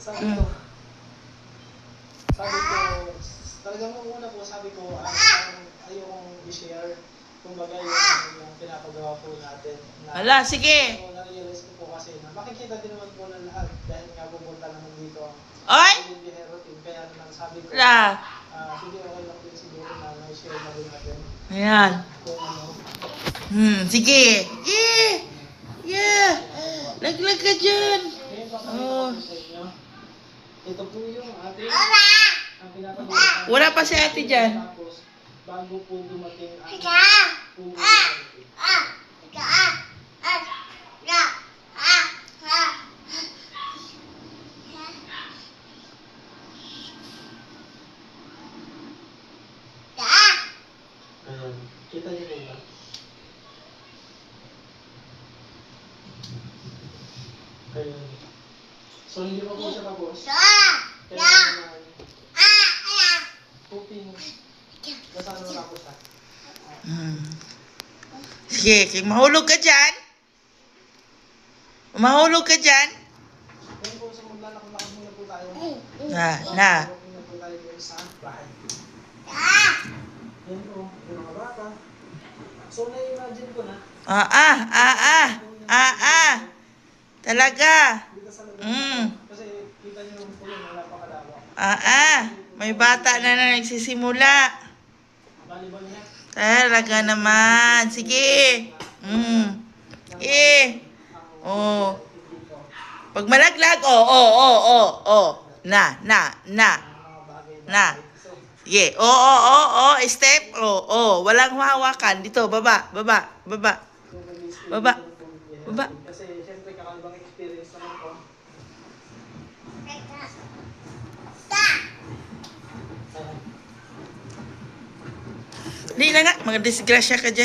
Sabi ko, talagang nung una po, sabi ko, ayokong i-share. Kumbaga yung pinapagawa po natin. Hala, sige. So, na-realize ko po kasi na makikita din naman po ng lahat dahil nga pupunta naman dito ang Oy! Bihero team. Kaya naman sabi ko, Hala. sige, okay lang din siguro na na-share na rin natin. Ayan. Kung ano. Sige. Yeah. Yeah. Laglag ka dyan. Ngayon pa Oh. ko sa inyo. Ito po yung ating ang pinapagawa. Wala pa si ate dyan. Tapos, bago po dumating ang Ayan. Kita niyo po ba? Ayan. So, hindi pa po siya tapos. Kailangan naman cooking. Basta ano tapos ha? Sige, mahulog ka dyan. Mahulog ka dyan. Ngayon po, so maglalakad-lakad muna po tayo. Na. Muna po tayo doon sa bahay. Yan po, yung mga bata. So, na-imagine ko na. Talaga. Dito sa lugar Mm. kasi kita niyo yung pulo na napakalawak. May bata na nagsisimula. Volleyball niya. Talaga naman. Sige. Oh. Pag malaglag, Na. Sige. Step. Walang hawakan. Dito, baba. Kasi siyempre kakaibang experience naman ko. Hindi na nga. Mga disgrasya ka dyan.